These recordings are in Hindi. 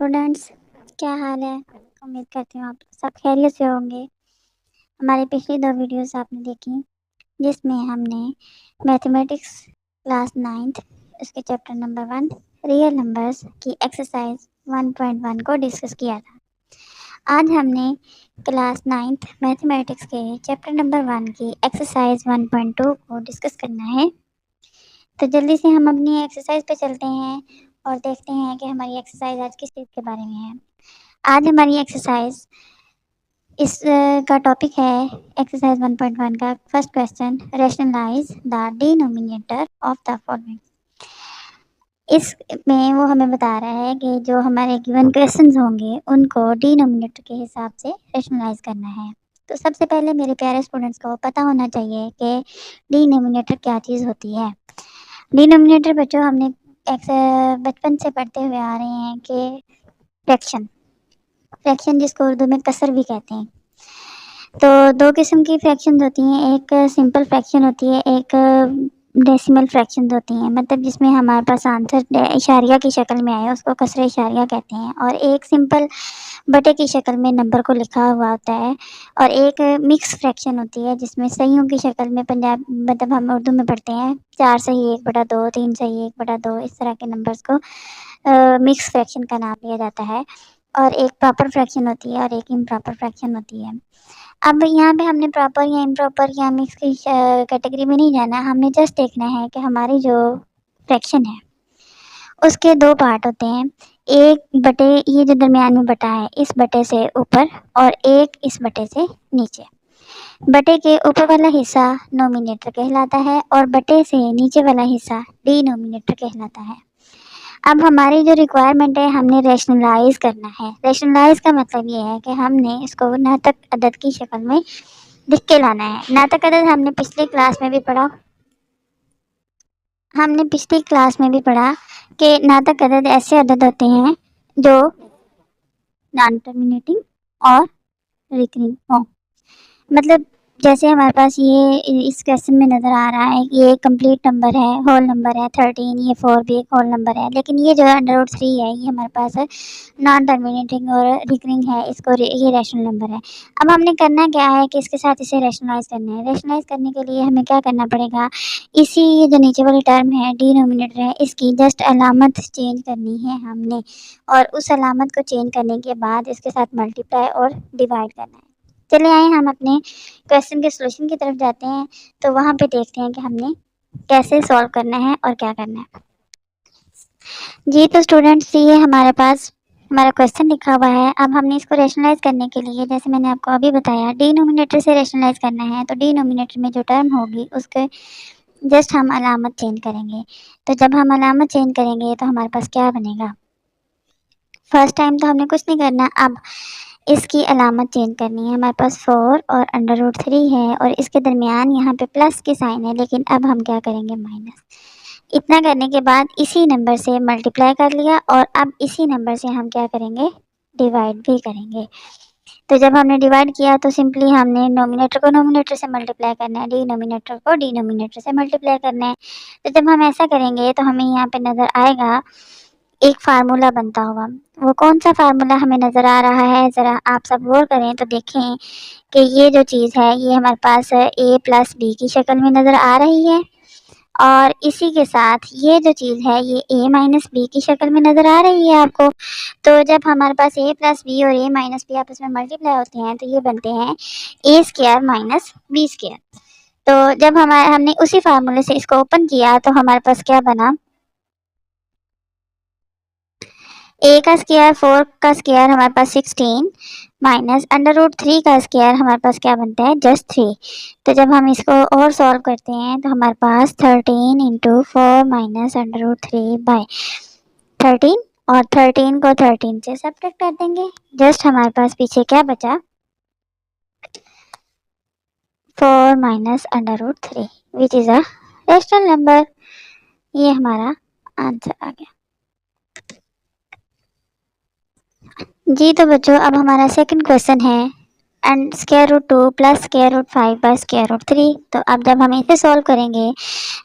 स्टूडेंट्स, क्या हाल है? उम्मीद करती हूँ आप सब खैरियत से होंगे। हमारी पिछली 2 वीडियोस आपने देखी, जिसमें हमने मैथमेटिक्स क्लास 9th उसके चैप्टर नंबर 1 रियल नंबर्स की एक्सरसाइज 1.1 को डिस्कस किया था। आज हमने क्लास 9th मैथमेटिक्स के चैप्टर नंबर 1 की एक्सरसाइज 1.2 को डिस्कस करना है। तो जल्दी से हम अपनी एक्सरसाइज पे चलते हैं और देखते हैं कि हमारी एक्सरसाइज आज किस चीज़ के बारे में है। आज हमारी एक्सरसाइज का टॉपिक है एक्सरसाइज 1.1 का first question, rationalise the denominator of the following. इसमें वो हमें बता रहा है कि जो हमारे गिवन क्वेश्चंस होंगे उनको डिनोमिनेटर के हिसाब से रैशनलाइज करना है। तो सबसे पहले मेरे प्यारे स्टूडेंट्स को पता होना चाहिए कि डिनोमिनेटर क्या चीज़ होती है। डिनोमिनेटर बच्चों हमने बचपन से पढ़ते हुए आ रहे हैं कि फ्रैक्शन जिसको उर्दू में कसर भी कहते हैं। तो 2 किस्म की फ्रैक्शन होती हैं, एक सिंपल फ्रैक्शन होती है, एक डेसिमल फ्रैक्शन होती हैं। मतलब जिसमें हमारे पास आंसर इशारिया की शक्ल में आए उसको कसर इशारिया कहते हैं, और एक सिंपल बटे की शक्ल में नंबर को लिखा हुआ होता है, और एक मिक्स फ्रैक्शन होती है जिसमें सहीयों की शक्ल में मतलब हम उर्दू में पढ़ते हैं 4 सही 1/2, 3 सही 1/2, इस तरह के नंबर्स को मिक्स फ्रैक्शन का नाम दिया जाता है। और एक प्रॉपर फ्रैक्शन होती है और एक इम्प्रॉपर फ्रैक्शन होती है। अब यहाँ पे हमने प्रॉपर या इम्प्रॉपर या मिक्स की कैटेगरी में नहीं जाना, हमने जस्ट देखना है कि हमारी जो फ्रैक्शन है उसके 2 पार्ट होते हैं। एक बटे ये जो दरमियान में बटा है इस बटे से ऊपर, और एक इस बटे से नीचे। बटे के ऊपर वाला हिस्सा नोमिनेटर कहलाता है और बटे से नीचे वाला हिस्सा डिनोमिनेटर कहलाता है। अब हमारी जो रिक्वायरमेंट है, हमने रैशनलाइज करना है। रैशनलाइज का मतलब ये है कि हमने इसको नातक अदद की शक्ल में लिख के लाना है। नातक अदद हमने पिछली क्लास में भी पढ़ा कि नातक अदद ऐसे अदद होते हैं जो नॉन टर्मिनेटिंग और रिकरिंग हो। मतलब जैसे हमारे पास ये इस क्वेश्चन में नज़र आ रहा है कि ये कंप्लीट नंबर है, होल नंबर है 13, ये 4 भी एक होल नंबर है, लेकिन ये जो √3 है ये हमारे पास है नॉन टर्मिनेटिंग और रिकरिंग है, ये रैशनल नंबर है। अब हमने करना क्या है कि इसके साथ इसे रैशनलाइज करना है। रैशनलाइज करने के लिए हमें क्या करना पड़ेगा, ये जो नीचे वाली टर्म है डिनोमिनेटर है, इसकी जस्ट अलामत चेंज करनी है हमने, और उस अलामत को चेंज करने के बाद इसके साथ मल्टीप्लाई और डिवाइड करना है। चले आए हम अपने क्वेश्चन के सॉल्यूशन की तरफ जाते हैं, तो वहाँ पे देखते हैं कि हमने कैसे सॉल्व करना है और क्या करना है। जी तो स्टूडेंट्स, ये हमारे पास हमारा क्वेश्चन लिखा हुआ है। अब हमने इसको रैशनलाइज करने के लिए, जैसे मैंने आपको अभी बताया, डिनोमिनेटर से रैशनलाइज करना है। तो डिनोमिनेटर में जो टर्म होगी उसके जस्ट हम अलामत चेंज करेंगे। तो जब हम अलामत चेंज करेंगे तो हमारे पास क्या बनेगा। फर्स्ट टाइम तो हमने कुछ नहीं करना, अब इसकी अलामत चेंज करनी है। हमारे पास 4 और √3 है और इसके दरमियान यहाँ पे प्लस की साइन है, लेकिन अब हम क्या करेंगे माइनस। इतना करने के बाद इसी नंबर से मल्टीप्लाई कर लिया, और अब इसी नंबर से हम क्या करेंगे, डिवाइड भी करेंगे। तो जब हमने डिवाइड किया तो सिंपली हमने नोमिनेटर को नोमिनेटर से मल्टीप्लाई करना है, डिनोमिनेटर को डिनोमिनेटर से मल्टीप्लाई करना है। तो जब हम ऐसा करेंगे तो हमें यहाँ पे नज़र आएगा एक फार्मूला बनता हुआ। वो कौन सा फार्मूला हमें नज़र आ रहा है, ज़रा आप सब गौर करें तो देखें कि ये जो चीज़ है ये हमारे पास a+b की शक्ल में नज़र आ रही है, और इसी के साथ ये जो चीज़ है ये a-b की शक्ल में नज़र आ रही है आपको। तो जब हमारे पास a+b और a-b आपस में मल्टीप्लाई होते हैं तो ये बनते हैं a² - b²। तो जब हमने उसी फार्मूले से इसको ओपन किया तो हमारे पास क्या बना, a का स्क्वायर 4 का स्क्वायर हमारे पास 16 माइनस √3 का स्क्वायर हमारे पास क्या बनता है, जस्ट 3। तो जब हम इसको और सॉल्व करते हैं तो हमारे पास 13 × 4 माइनस √3/13, और 13 को 13 से सब्ट्रैक्ट कर देंगे। जस्ट हमारे पास पीछे क्या बचा, 4 minus √3 which is a rational number. ये हमारा आंसर आ गया। जी तो बच्चों, अब हमारा सेकंड क्वेश्चन है and square root 2 plus square root 5 by square root 3। तो अब जब हम इसे सॉल्व करेंगे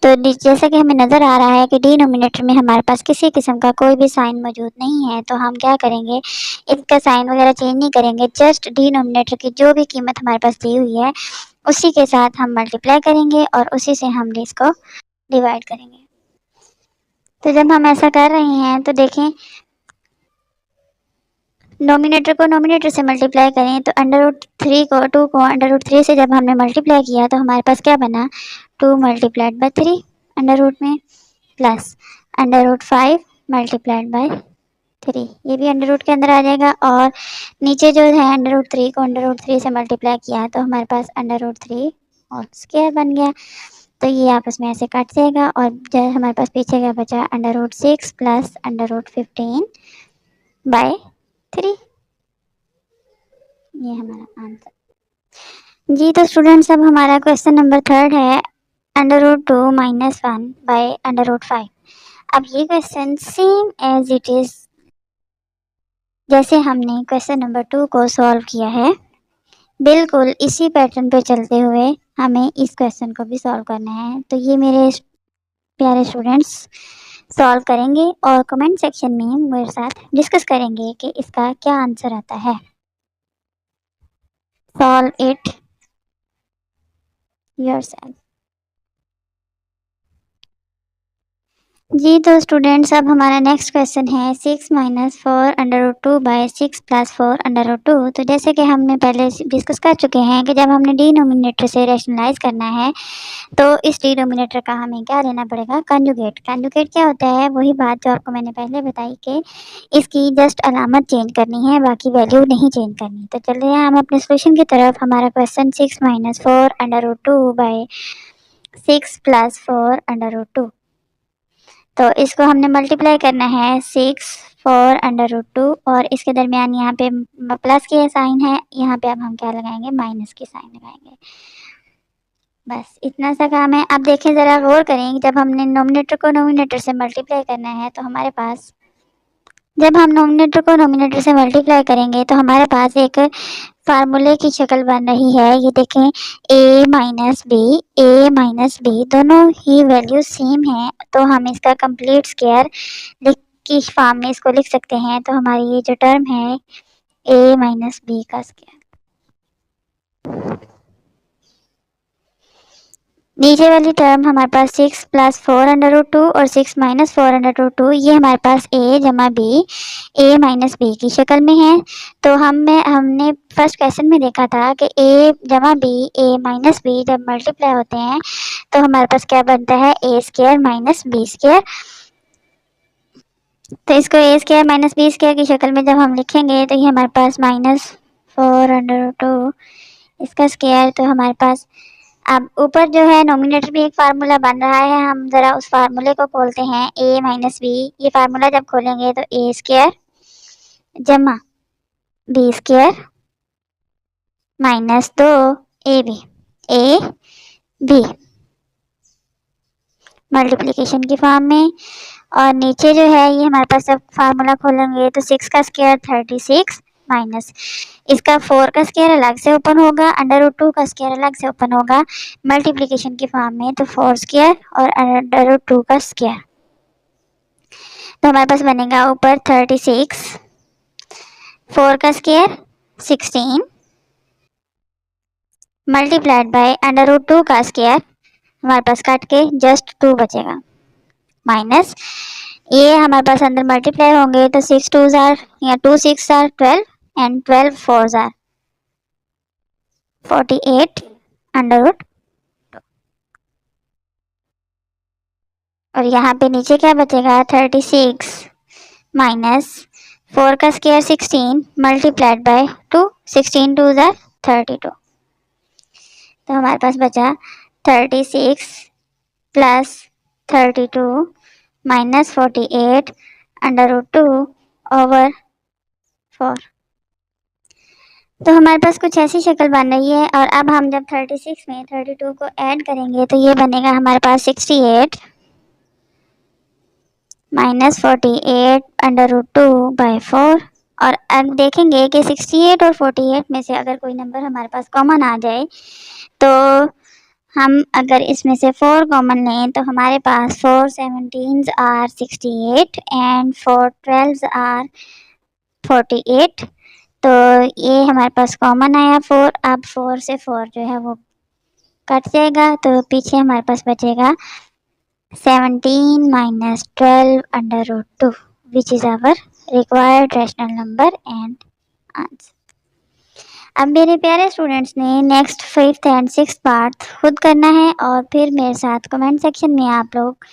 तो जैसा कि हमें नज़र आ रहा है कि डिनोमिनेटर में हमारे पास किसी किस्म का कोई भी साइन मौजूद नहीं है, तो हम क्या करेंगे, इसका साइन वगैरह चेंज नहीं करेंगे, जस्ट डिनोमिनेटर की जो भी कीमत हमारे पास दी हुई है उसी के साथ हम मल्टीप्लाई करेंगे और उसी से हम इसको डिवाइड करेंगे। तो जब हम ऐसा कर रहे हैं तो देखें, नोमिनेटर को नोमिनेटर से मल्टीप्लाई करें तो अंडर रूट 3 को 2 को अंडर रूट 3 से जब हमने मल्टीप्लाई किया तो हमारे पास क्या बना, 2 मल्टीप्लाइड बाय 3 अंडर रूट में, plus under root 5 multiplied by 3, ये भी अंडर रूट के अंदर आ जाएगा। और नीचे जो है अंडर रूट 3 को अंडर रूट 3 से मल्टीप्लाई किया तो हमारे पास अंडर रूट 3 और स्क्वायर बन गया। तो ये आपस में ऐसे कट जाएगा और जो हमारे पास पीछे क्या बचा, under root 6 plus under root 15 by 3। ये हमारा आंसर जी। तो स्टूडेंट्स अब हमारा क्वेश्चन नंबर 3 है under root 2 minus 1 by under root 5। अब ये question same as it is जैसे हमने क्वेश्चन नंबर 2 को सॉल्व किया है, बिल्कुल इसी पैटर्न पे चलते हुए हमें इस क्वेश्चन को भी सॉल्व करना है। तो ये मेरे प्यारे स्टूडेंट्स सॉल्व करेंगे और कमेंट सेक्शन में मेरे साथ डिस्कस करेंगे कि इसका क्या आंसर आता है। Solve it yourself. जी तो स्टूडेंट्स अब हमारा नेक्स्ट क्वेश्चन है 6 minus 4 under root 2 by 6 plus 4 under root 2। तो जैसे कि हमने पहले डिस्कस कर चुके हैं कि जब हमने डिनोमिनेटर से रैशनलाइज करना है तो इस डिनोमिनेटर का हमें क्या लेना पड़ेगा, कंजुगेट। कंजुगेट क्या होता है, वही बात जो आपको मैंने पहले बताई कि इसकी जस्ट अलामत चेंज करनी है, बाकी वैल्यू नहीं चेंज करनी। तो चल रहे हैं हम अपने सोल्यूशन की तरफ। हमारा question 6 minus 4 under root 2 by 6 plus 4 under root 2। तो इसको हमने मल्टीप्लाई करना है 6 4 अंडर रूट 2 और इसके दरमियान यहाँ पे प्लस की साइन है, यहाँ पे अब हम क्या लगाएंगे, माइनस की साइन लगाएंगे। बस इतना सा काम है। अब देखें ज़रा गौर करें, जब हमने नोमिनेटर को नोमिनेटर से मल्टीप्लाई करना है तो हमारे पास, जब हम नोमिनेटर को नोमिनेटर से मल्टीप्लाई करेंगे तो हमारे पास एक फार्मूले की शक्ल बन रही है। ये देखें, a माइनस बी दोनों ही वैल्यू सेम है, तो हम इसका कंप्लीट स्क्वायर की फॉर्म में इसको लिख सकते हैं। तो हमारी ये जो टर्म है a माइनस बी का स्क्वायर, नीचे वाली टर्म हमारे पास 6 प्लस 4 अंडर रूट 2 और 6 माइनस 4 अंडर रूट 2, ये हमारे पास a जमा बी, a माइनस बी की शक्ल में है। तो हमने फर्स्ट क्वेश्चन में देखा था कि a जमा बी, a माइनस बी जब मल्टीप्लाई होते हैं तो हमारे पास क्या बनता है, a square minus B square. तो इसको a square minus B square की शक्ल में जब हम लिखेंगे तो ये हमारे पास -4 अंडर रूट 2 इसका स्क्वायर। तो हमारे पास अब ऊपर जो है नोमिनेटर में एक फार्मूला बन रहा है, हम ज़रा उस फार्मूले को खोलते हैं, a माइनस बी। ये फार्मूला जब खोलेंगे तो a स्क्वायर जमा B square minus 2 A B multiplication की फॉर्म में। और नीचे जो है ये हमारे पास जब फार्मूला खोलेंगे तो 6 का स्क्वायर 36 माइनस इसका 4 का स्क्वायर अलग से ओपन होगा, अंडर रूट 2 का स्क्वायर अलग से ओपन होगा मल्टीप्लिकेशन की फॉर्म में, तो 4 स्क्वायर और अंडर रूट 2 का स्क्वायर। तो हमारे पास बनेगा ऊपर 36, 4 का square 16 multiplied by under root 2 का स्क्वायर, हमारे पास काट के जस्ट 2 बचेगा, माइनस ये हमारे पास अंदर मल्टीप्लाई होंगे तो 6 2 जार या 2 6 जार 12 एंड 12 4 जार 48 अंडर रूट। और यहाँ पे नीचे क्या बचेगा, 36 माइनस 4 का स्क्वायर 16 मल्टीप्लाइड बाय 2, 16 2 जार 32। तो हमारे पास बचा 36 plus 32 minus 48 under root 2 over 4। तो हमारे पास कुछ ऐसी शक्ल बन रही है। और अब हम जब 36 में 32 को ऐड करेंगे तो ये बनेगा हमारे पास 68 माइनस 48 अंडर रूट 2 बाय 4। और अब देखेंगे कि 68 और 48 में से अगर कोई नंबर हमारे पास कॉमन आ जाए, तो हम अगर इसमें से 4 कॉमन लें तो हमारे पास 4 17s are 68 and 4 12s are 48। तो ये हमारे पास कॉमन आया 4। अब 4 से 4 जो है वो कट जाएगा, तो पीछे हमारे पास बचेगा 17 minus 12 under root 2 which is our required rational number and answer. अब मेरे प्यारे स्टूडेंट्स ने next 5th and 6th part खुद करना है और फिर मेरे साथ कमेंट सेक्शन में आप लोग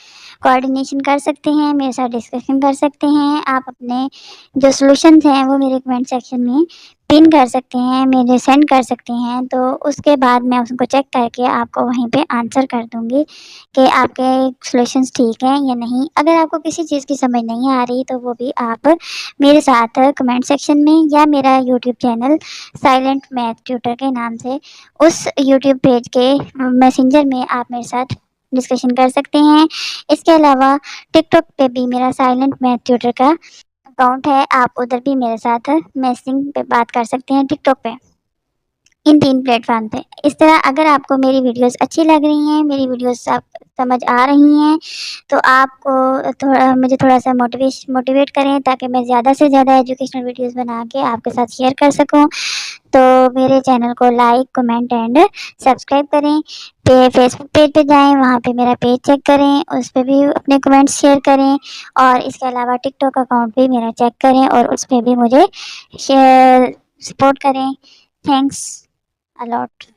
कोऑर्डिनेशन कर सकते हैं, मेरे साथ डिस्कशन कर सकते हैं। आप अपने जो सॉल्यूशंस हैं वो मेरे कमेंट सेक्शन में पिन कर सकते हैं, मेरे सेंड कर सकते हैं। तो उसके बाद मैं उसको चेक करके आपको वहीं पे आंसर कर दूँगी कि आपके सॉल्यूशंस ठीक हैं या नहीं। अगर आपको किसी चीज़ की समझ नहीं आ रही तो वो भी आप मेरे साथ कमेंट सेक्शन में या मेरा YouTube channel silent math tutor के नाम से उस यूट्यूब पेज के मैसेंजर में आप मेरे साथ डिस्कशन कर सकते हैं। इसके अलावा टिकटॉक पे भी मेरा साइलेंट मैथ ट्यूटर का अकाउंट है, आप उधर भी मेरे साथ मैसेजिंग पे बात कर सकते हैं टिकटॉक पे, इन 3 प्लेटफॉर्म पे। इस तरह अगर आपको मेरी वीडियोस अच्छी लग रही हैं, मेरी वीडियोस आप समझ आ रही हैं, तो आपको थोड़ा मुझे थोड़ा-सा मोटिवेट करें ताकि मैं ज़्यादा से ज़्यादा एजुकेशनल वीडियोस बना के आपके साथ शेयर कर सकूँ। तो मेरे चैनल को लाइक, कमेंट एंड सब्सक्राइब करें। फेसबुक पेज पे जाएँ, वहाँ पे मेरा पेज चेक करें, उस पे भी अपने कमेंट्स शेयर करें और इसके अलावा टिकटॉक अकाउंट भी मेरा चेक करें और उस पे भी मुझे शेयर सपोर्ट करें। Thanks a lot.